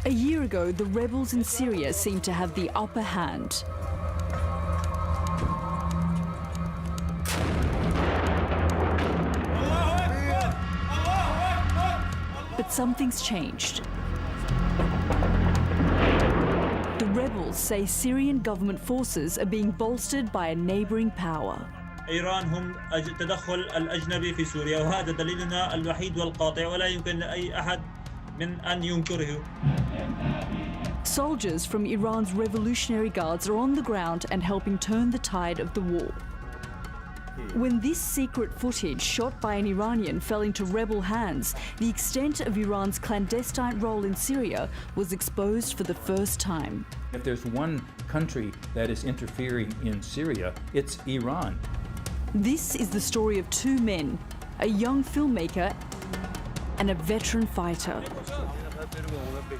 A year ago, the rebels in Syria seemed to have the upper hand. But something's changed. The rebels say Syrian government forces are being bolstered by a neighbouring power. إيران هم التدخل الأجنبي في سوريا، وهذا دليلنا الوحيد والقاطع ولا يمكن لأي أحد من أن ينكره. Soldiers from Iran's Revolutionary Guards are on the ground and helping turn the tide of the war. When this secret footage shot by an Iranian fell into rebel hands, the extent of Iran's clandestine role in Syria was exposed for the first time. If there's one country that is interfering in Syria, it's Iran. This is the story of two men, a young filmmaker and a veteran fighter.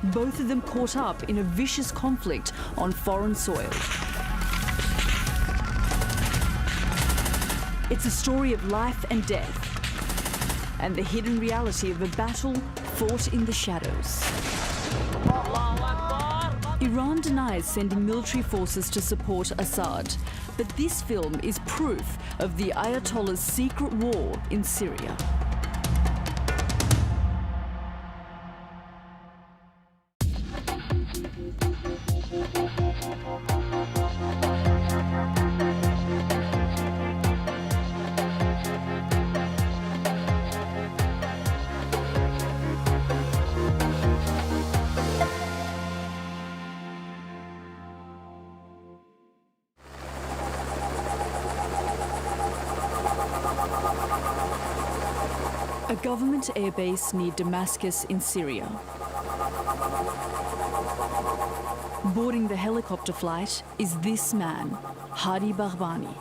Both of them caught up in a vicious conflict on foreign soil. It's a story of life and death, and the hidden reality of a battle fought in the shadows. Iran denies sending military forces to support Assad, but this film is proof of the Ayatollah's secret war in Syria. A government airbase near Damascus in Syria. Boarding the helicopter flight is this man, Hadi Baghbani.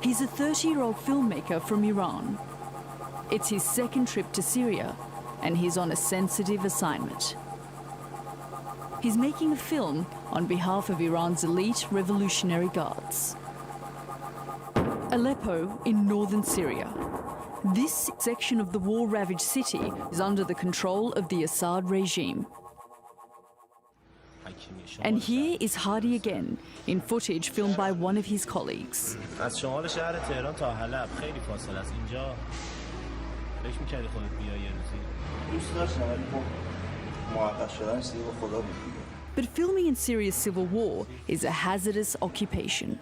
He's a 30-year-old filmmaker from Iran. It's his second trip to Syria, and he's on a sensitive assignment. He's making a film on behalf of Iran's elite Revolutionary Guards. Aleppo in northern Syria. This section of the war-ravaged city is under the control of the Assad regime. And here is Hadi again, in footage filmed by one of his colleagues. But filming in Syria's civil war is a hazardous occupation.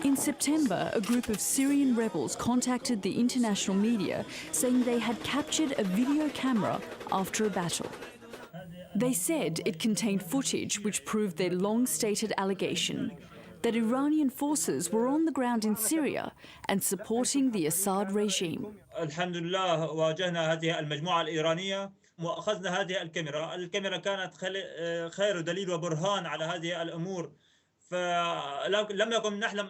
In September, a group of Syrian rebels contacted the international media saying they had captured a video camera after a battle. They said it contained footage which proved their long-stated allegation that Iranian forces were on the ground in Syria and supporting the Assad regime. Alhamdulillah, واجهنا هذه المجموعة الإيرانية وأخذنا هذه الكاميرا. الكاميرا كانت خير دليل وبرهان على هذه الأمور. فلم يكن نحلم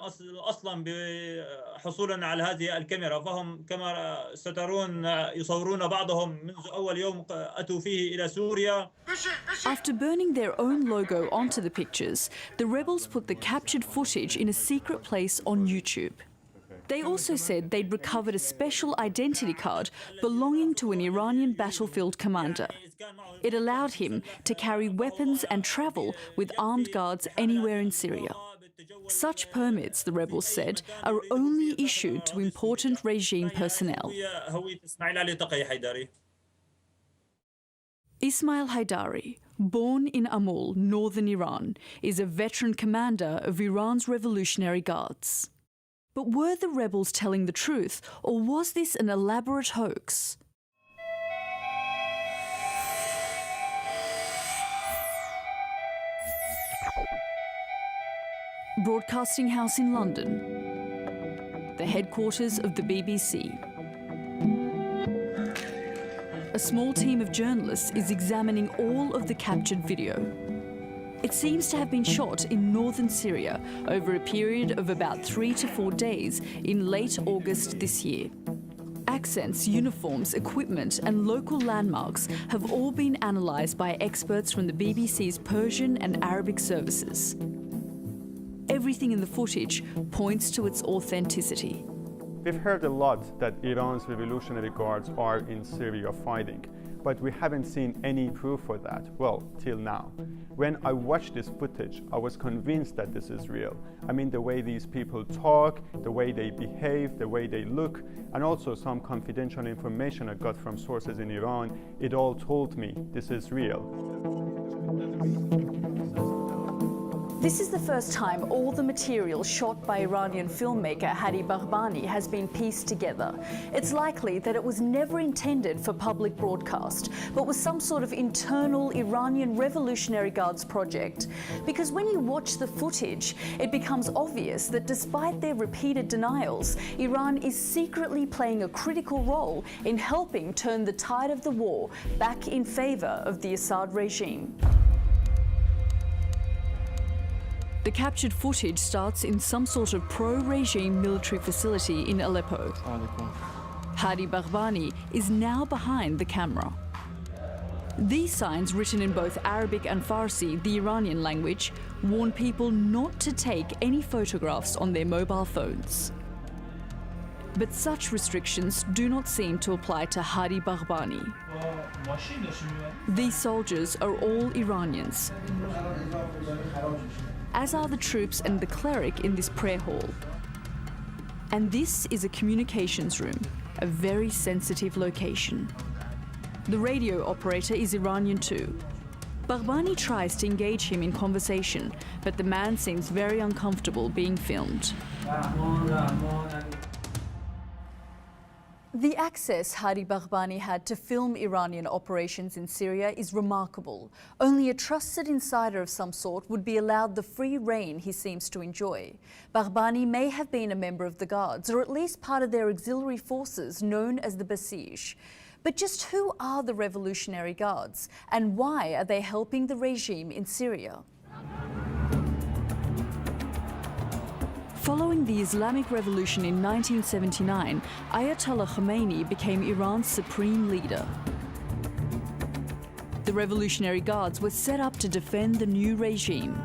أصلا بحصولنا على هذه الكاميرا، فهم كما سترون يصورون بعضهم منذ أول يوم أتوا فيه إلى سوريا. After burning their own logo onto the pictures, the rebels put the captured footage in a secret place on YouTube. They also said they'd recovered a special identity card belonging to an Iranian battlefield commander. It allowed him to carry weapons and travel with armed guards anywhere in Syria. Such permits, the rebels said, are only issued to important regime personnel. Ismail Haidari, born in Amul, northern Iran, is a veteran commander of Iran's Revolutionary Guards. But were the rebels telling the truth, or was this an elaborate hoax? Broadcasting House in London, the headquarters of the BBC. A small team of journalists is examining all of the captured video. It seems to have been shot in northern Syria over a period of about 3 to 4 days in late August this year. Accents, uniforms, equipment and local landmarks have all been analysed by experts from the BBC's Persian and Arabic services. everything in the footage points to its authenticity. We've heard a lot that Iran's Revolutionary Guards are in Syria fighting, but we haven't seen any proof for that, well, till now. When I watched this footage, I was convinced that this is real. I mean, the way these people talk, the way they behave, the way they look, and also some confidential information I got from sources in Iran, it all told me this is real. This is the first time all the material shot by Iranian filmmaker Hadi Baghbani has been pieced together. It's likely that it was never intended for public broadcast, but was some sort of internal Iranian Revolutionary Guards project. Because when you watch the footage, it becomes obvious that despite their repeated denials, Iran is secretly playing a critical role in helping turn the tide of the war back in favor of the Assad regime. The captured footage starts in some sort of pro-regime military facility in Aleppo. Hadi Baghbani is now behind the camera. These signs, written in both Arabic and Farsi, the Iranian language, warn people not to take any photographs on their mobile phones. But such restrictions do not seem to apply to Hadi Baghbani. These soldiers are all Iranians, as are the troops and the cleric in this prayer hall. And this is a communications room, a very sensitive location. The radio operator is Iranian too. Baghbani tries to engage him in conversation, but the man seems very uncomfortable being filmed. The access Hadi Baghbani had to film Iranian operations in Syria is remarkable. Only a trusted insider of some sort would be allowed the free rein he seems to enjoy. Baghbani may have been a member of the Guards, or at least part of their auxiliary forces known as the Basij. But just who are the Revolutionary Guards, and why are they helping the regime in Syria? Following the Islamic Revolution in 1979, Ayatollah Khomeini became Iran's supreme leader. The Revolutionary Guards were set up to defend the new regime.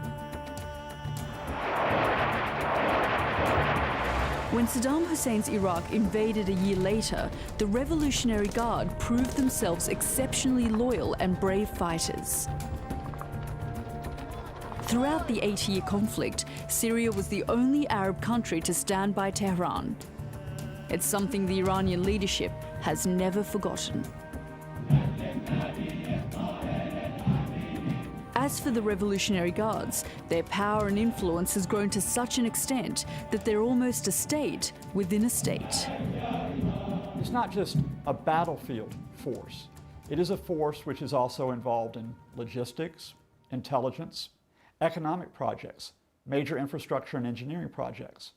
When Saddam Hussein's Iraq invaded a year later, the Revolutionary Guard proved themselves exceptionally loyal and brave fighters. Throughout the 8-year conflict, Syria was the only Arab country to stand by Tehran. It's something the Iranian leadership has never forgotten. As for the Revolutionary Guards, their power and influence has grown to such an extent that they're almost a state within a state. It's not just a battlefield force. It is a force which is also involved in logistics, intelligence, economic projects, major infrastructure and engineering projects.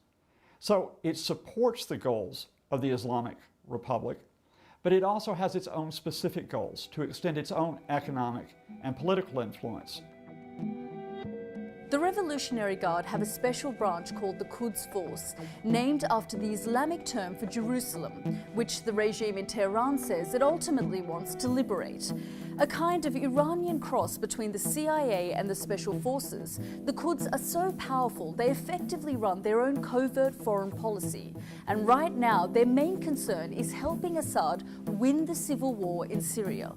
So it supports the goals of the Islamic Republic, but it also has its own specific goals to extend its own economic and political influence. The Revolutionary Guard have a special branch called the Quds Force, named after the Islamic term for Jerusalem, which the regime in Tehran says it ultimately wants to liberate. A kind of Iranian cross between the CIA and the Special Forces, the Quds are so powerful they effectively run their own covert foreign policy. And right now, their main concern is helping Assad win the civil war in Syria.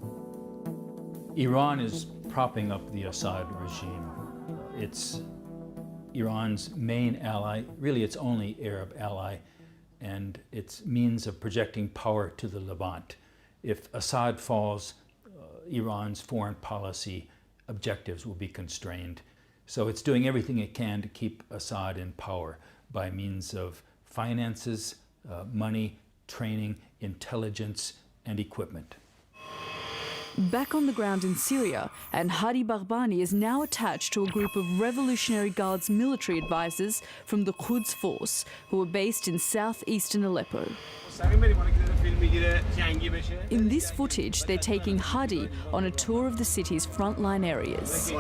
Iran is propping up the Assad regime. It's Iran's main ally, really its only Arab ally, and its means of projecting power to the Levant. If Assad falls, Iran's foreign policy objectives will be constrained. So it's doing everything it can to keep Assad in power by means of finances, money, training, intelligence, and equipment. Back on the ground in Syria, and Hadi Baghbani is now attached to a group of Revolutionary Guards military advisors from the Quds Force, who are based in southeastern Aleppo. In this footage, they're taking Hadi on a tour of the city's frontline areas.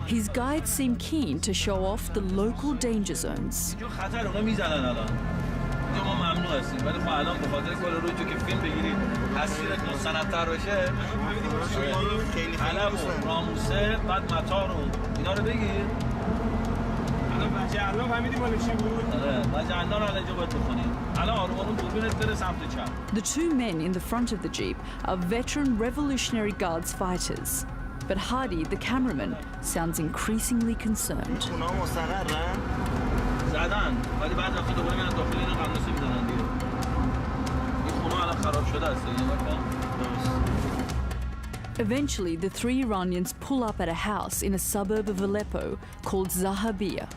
His guides seem keen to show off the local danger zones. ما ممنوع هستیم ولی خب الان به خاطر کل روی تو که فیلم بگیری تصویرت مستندتر بشه علم و راموسه بعد مطار و اینا رو بگیر الان بچه علم فهمیدی مال چی بود؟ آره بچه علم رو الان اینجا باید بخونیم الان آروم آروم دوربینت بره سمت چپ. The two men in the front of the Jeep are veteran Revolutionary Guards fighters. But Hadi, the cameraman, sounds increasingly concerned. زدن ولی بعد وقتی دوباره میرن داخل اینو قمنوسی میزنن دیگه این خونه الان خراب شده است Eventually, the three Iranians pull up at a house in a suburb of Aleppo called Zahabiya.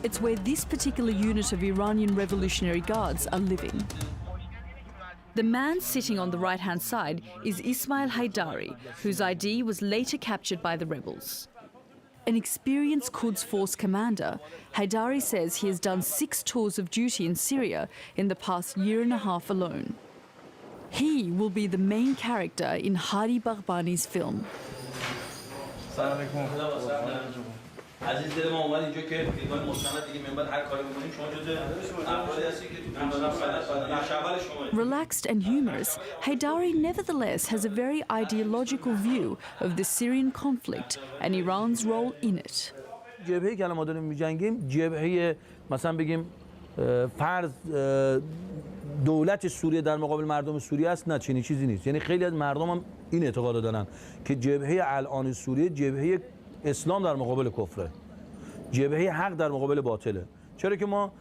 It's where this particular unit of Iranian Revolutionary Guards are living. The man sitting on the right-hand side is Ismail Haidari, whose ID was later captured by the rebels. An experienced Quds Force commander, Haidari says he has done 6 tours of duty in Syria in the past year and a half alone. He will be the main character in Hadi Baghbani's film. عزیز دل ما اومد اینجا که فیلم‌های مستند دیگه من بعد هر کاری بکنیم شما جزء افرادی هستی که تو فیلم Relaxed and humorous, Haidari nevertheless has a very ideological view of the Syrian conflict and Iran's role in it. جبهه‌ای که الان ما داریم می‌جنگیم جبهه مثلا بگیم فرض دولت سوریه در مقابل مردم سوریه است نه چنین چیزی نیست یعنی خیلی از مردم هم این اعتقاد دارن که جبهه الان سوریه جبهه اسلام در مقابل کفره جبهه حق در مقابل باطله چرا که ما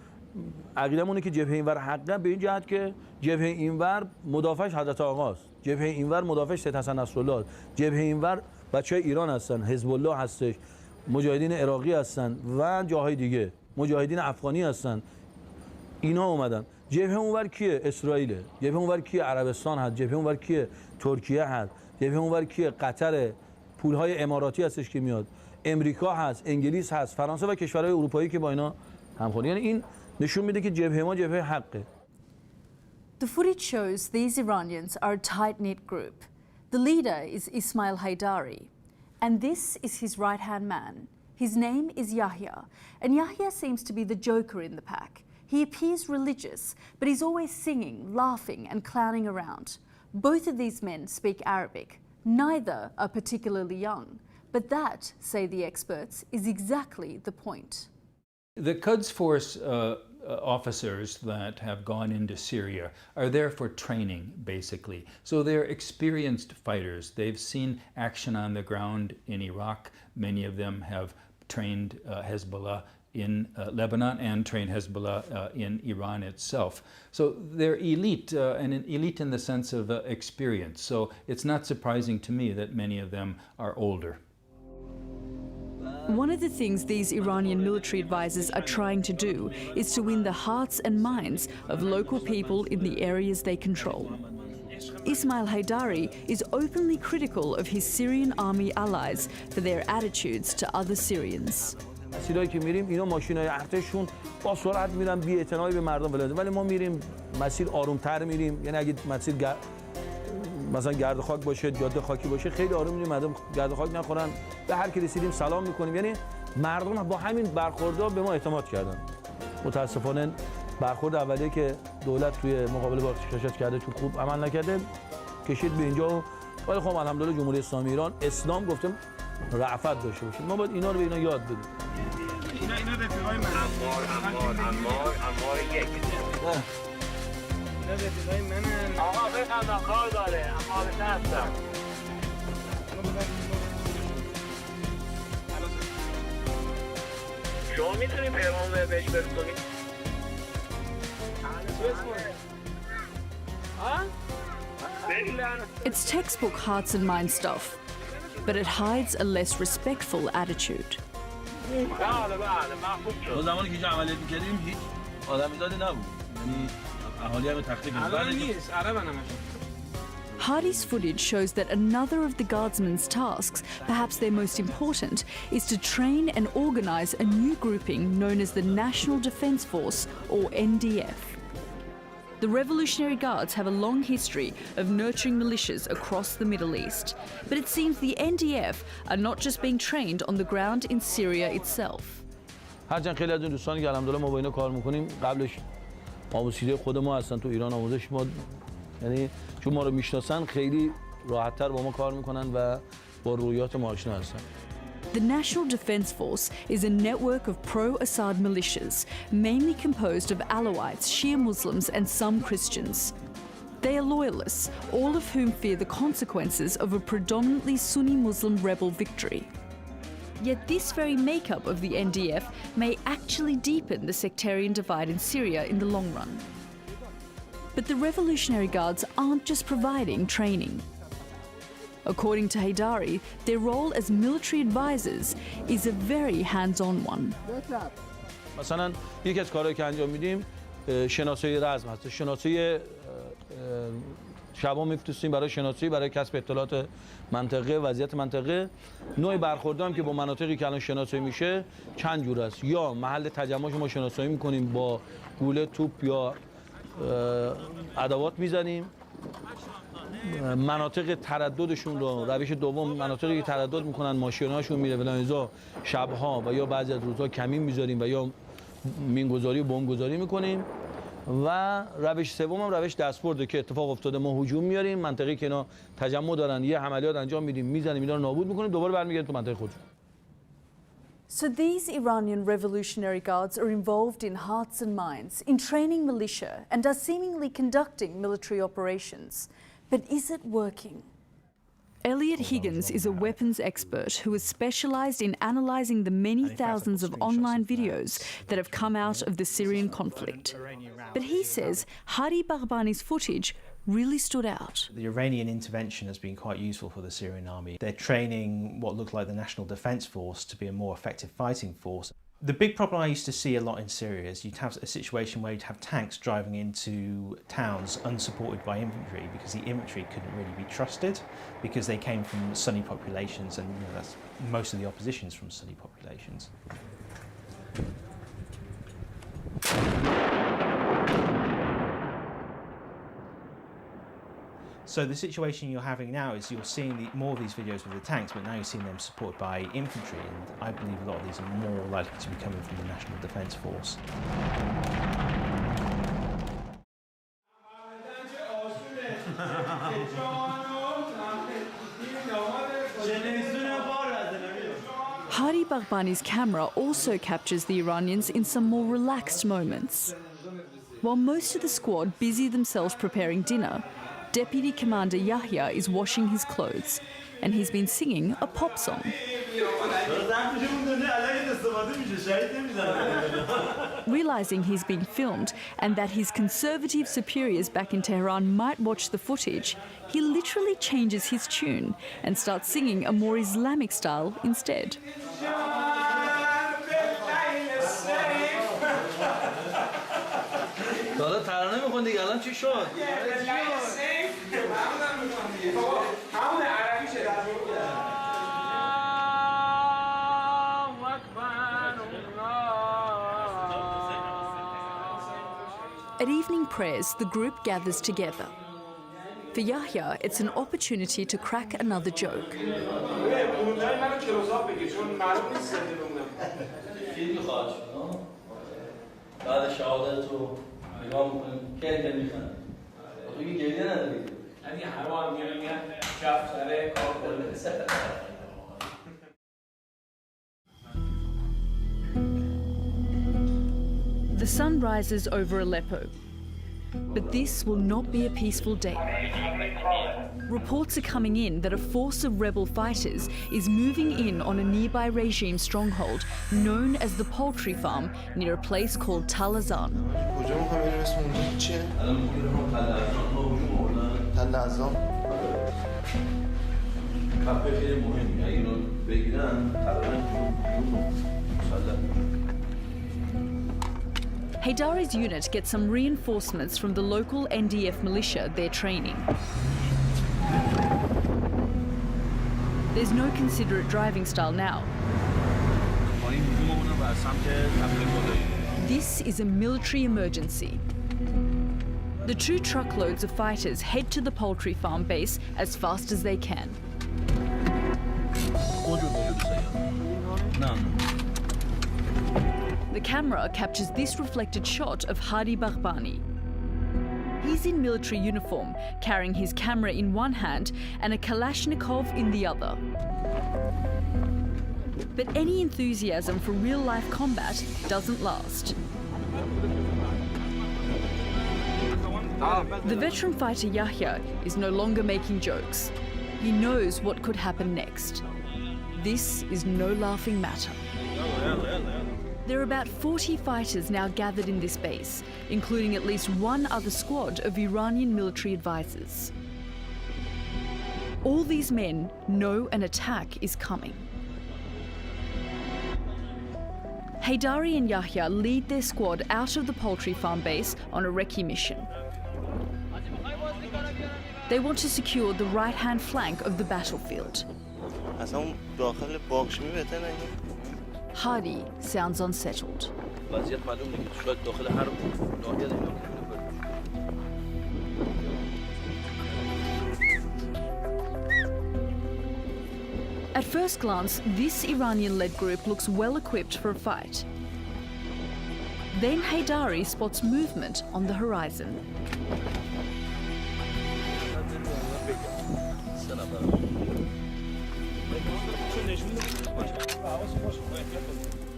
عقیدمونه که جبهه اینور حقه به این جهت که جبهه اینور مدافعش حضرت آقاست جبهه اینور مدافعش سید حسن نصرالله جبهه اینور بچهای ایران هستن حزب الله هستش مجاهدین عراقی هستن و جاهای دیگه مجاهدین افغانی هستن اینا اومدن جبهه اونور کیه اسرائیل جبهه اونور کیه عربستان هست جبهه اونور کیه ترکیه هست جبهه اونور کیه قطر پولهای اماراتی هستش که میاد امریکا هست انگلیس هست فرانسه و کشورهای اروپایی که با اینا همخوانی یعنی این نشون میده که جبهه ما جبهه حقه. The footage shows these Iranians are a tight-knit group. The leader is Ismail Haidari, and this is his right-hand man. His name is Yahya, and Yahya seems to be the joker in the pack. He appears religious, but he's always singing, laughing and clowning around. Both of these men speak Arabic. Neither are particularly young, but that, say the experts, is exactly the point. The Quds Force officers that have gone into Syria are there for training, basically. So they're experienced fighters. They've seen action on the ground in Iraq. Many of them have trained Hezbollah in Lebanon and trained Hezbollah in Iran itself. So they're elite, and elite in the sense of experience. So it's not surprising to me that many of them are older. One of the things these Iranian military advisors are trying to do is to win the hearts and minds of local people in the areas they control. Ismail Haidari is openly critical of his Syrian army allies for their attitudes to other Syrians. مسیرایی که میریم اینا ماشینای ارتششون با سرعت میرن بی‌اعتنایی به مردم ولایت ولی ما میریم مسیر آرومتر میریم یعنی اگه مسیر مثلا گرد خاک باشه جاده خاکی باشه خیلی آروم میریم مردم گرد خاک نخورن به هر کی رسیدیم سلام میکنیم یعنی مردم با همین برخوردها به ما اعتماد کردن متاسفانه برخورد اولیه که دولت توی مقابله با ارتشاش کرده تو خوب عمل نکرده کشید به اینجا ولی خب الحمدلله جمهوری اسلامی ایران اسلام گفتم رأفت داشته باشه ما باید اینا رو به اینا یاد بدیم اینا رفیقای من عمار یک اینا رفیقای منن آقا بفهمم کار داره اما آبسته هستم شما میتونی پیغام بهش برسونی؟ It's textbook hearts and minds stuff, but it hides a less respectful attitude. زمانی که عملیات می‌کردیم هیچ آدمیزادی نبود یعنی اهالی هم تخریب نیست عربن همشون Hadi's footage shows that another of the guardsmen's tasks, perhaps their most important, is to train and organise a new grouping known as the National Defence Force, or NDF. The Revolutionary Guards have a long history of nurturing militias across the Middle East, but it seems the NDF are not just being trained on the ground in Syria itself. هرچند خیلی از اون دوستانی که الحمدلله ما با اینا کار میکنیم قبلش آموزشیده خود ما هستن تو ایران آموزش ما یعنی چون ما رو میشناسن خیلی راحت‌تر با ما کار میکنن و با رویات ما آشنا هستن. The National Defence Force is a network of pro-Assad militias, mainly composed of Alawites, Shia Muslims and some Christians. They are loyalists, all of whom fear the consequences of a predominantly Sunni Muslim rebel victory. Yet this very makeup of the NDF may actually deepen the sectarian divide in Syria in the long run. But the Revolutionary Guards aren't just providing training. According to Haidari, their role as military advisors is a very hands-on one. مثلا یکی از کارهایی که انجام میدیم شناسایی رزم هست. شناسایی شبا میفرستیم برای شناسایی برای کسب اطلاعات منطقه وضعیت منطقه. نوع برخورد هم که با مناطقی که الان شناسایی میشه چند جور است. یا محل تجمعش ما شناسایی میکنیم با گوله توپ یا ادوات میزنیم. مناطق ترددشون رو روش دوم مناطقی که تردد میکنن ماشیناشون میره ولایزا شبها و یا بعضی از روزها کمین میذاریم و یا مینگذاری و بمبگذاری میکنیم و روش سوم هم روش دستبرده که اتفاق افتاده ما هجوم میاریم منطقه‌ای که اینا تجمع دارن یه عملیات انجام میدیم میزنیم اینا رو نابود میکنیم دوباره برمیگردیم تو منطقه خودشون. So these Iranian Revolutionary Guards are involved in hearts and minds, in training militia and are seemingly conducting military operations. But is it working? Elliot Higgins is a weapons expert who has specialised in analysing the many thousands of online videos that have come out of the Syrian conflict. But he says Hadi Baghbani's footage really stood out. The Iranian intervention has been quite useful for the Syrian army. They're training what looked like the National Defence Force to be a more effective fighting force. The big problem I used to see a lot in Syria is you'd have a situation where you'd have tanks driving into towns unsupported by infantry because the infantry couldn't really be trusted because they came from Sunni populations and that's most of the opposition's from Sunni populations. So the situation you're having now is you're seeing more of these videos with the tanks, but now you're seeing them supported by infantry, and I believe a lot of these are more likely to be coming from the National Defence Force. Hadi Baghbani's camera also captures the Iranians in some more relaxed moments. While most of the squad busy themselves preparing dinner, Deputy Commander Yahya is washing his clothes and he's been singing a pop song. Realising he's being filmed and that his conservative superiors back in Tehran might watch the footage, he literally changes his tune and starts singing a more Islamic style instead. At evening prayers, the group gathers together. For Yahya, it's an opportunity to crack another joke. The sun rises over Aleppo, but this will not be a peaceful day. Reports are coming in that a force of rebel fighters is moving in on a nearby regime stronghold known as the Poultry Farm near a place called Tal Azan. Haidari's unit gets some reinforcements from the local NDF militia they're training. There's no considerate driving style now. This is a military emergency. The 2 truckloads of fighters head to the poultry farm base as fast as they can. The camera captures this reflected shot of Hadi Baghbani. He's in military uniform, carrying his camera in one hand and a Kalashnikov in the other. But any enthusiasm for real-life combat doesn't last. The veteran fighter Yahya is no longer making jokes. He knows what could happen next. This is no laughing matter. There are about 40 fighters now gathered in this base, including at least one other squad of Iranian military advisors. All these men know an attack is coming. Haydari and Yahya lead their squad out of the poultry farm base on a recce mission. They want to secure the right-hand flank of the battlefield. Hadi sounds unsettled. At first glance, this Iranian-led group looks well equipped for a fight. Then Haydari spots movement on the horizon.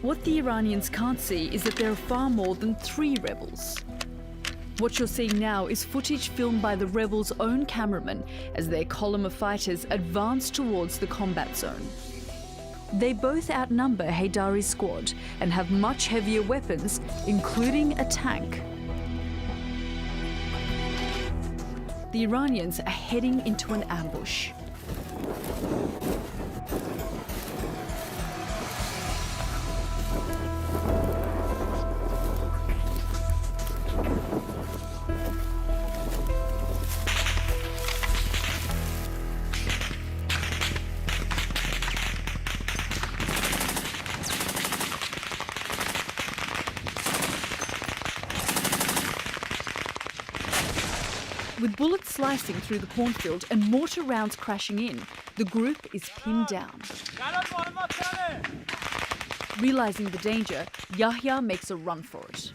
What the Iranians can't see is that there are far more than 3 rebels. What you're seeing now is footage filmed by the rebels' own cameramen as their column of fighters advance towards the combat zone. They both outnumber Haydari's squad and have much heavier weapons, including a tank. The Iranians are heading into an ambush. With bullets slicing through the cornfield and mortar rounds crashing in, the group is pinned down. Realizing the danger, Yahya makes a run for it.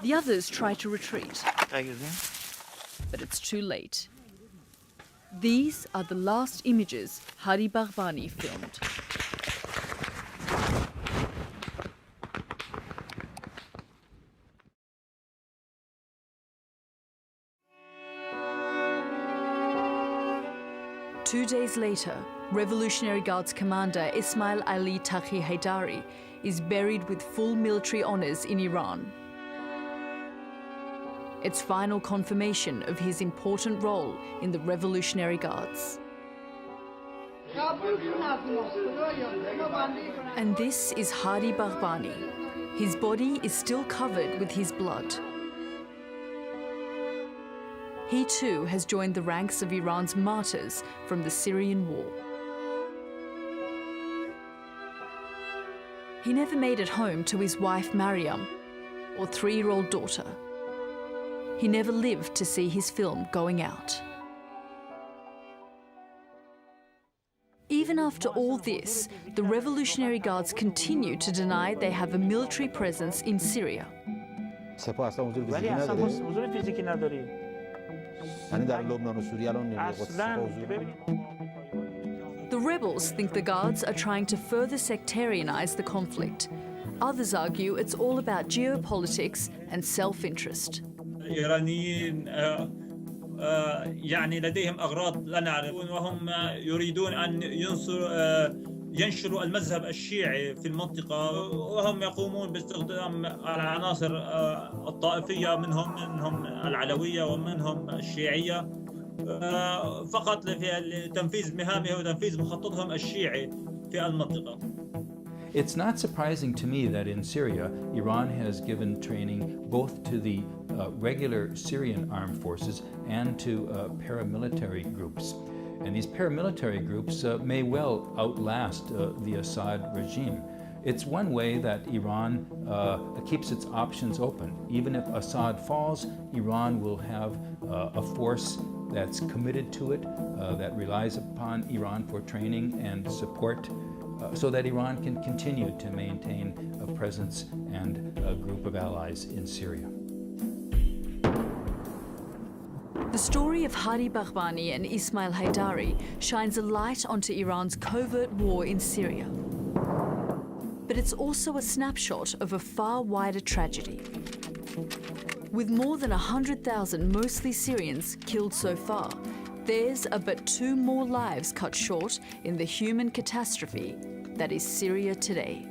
The others try to retreat, but it's too late. These are the last images Hadi Baghbani filmed. Two days later, Revolutionary Guards commander Ismail Ali Taqi Haydari is buried with full military honours in Iran. It's final confirmation of his important role in the Revolutionary Guards. And this is Hadi Baghbani. His body is still covered with his blood. He too has joined the ranks of Iran's martyrs from the Syrian war. He never made it home to his wife Maryam or 3-year-old daughter. He never lived to see his film going out. Even after all this, the Revolutionary Guards continue to deny they have a military presence in Syria. The rebels think the Guards are trying to further sectarianize the conflict. Others argue it's all about geopolitics and self-interest. الإيرانيين يعني لديهم أغراض لا نعرف وهم يريدون أن ينشروا المذهب الشيعي في المنطقة وهم يقومون باستخدام العناصر الطائفية منهم العلوية ومنهم الشيعية فقط لتنفيذ مهامهم وتنفيذ مخططهم الشيعي في المنطقة. It's not surprising to me that in Syria, Iran has given training both to the regular Syrian armed forces and to paramilitary groups. And these paramilitary groups may well outlast the Assad regime. It's one way that Iran keeps its options open. Even if Assad falls, Iran will have a force that's committed to it, that relies upon Iran for training and support, so that Iran can continue to maintain a presence and a group of allies in Syria. The story of Hadi Baghbani and Ismail Haidari shines a light onto Iran's covert war in Syria. But it's also a snapshot of a far wider tragedy. With more than 100,000 mostly Syrians killed so far, theirs are but 2 more lives cut short in the human catastrophe that is Syria today.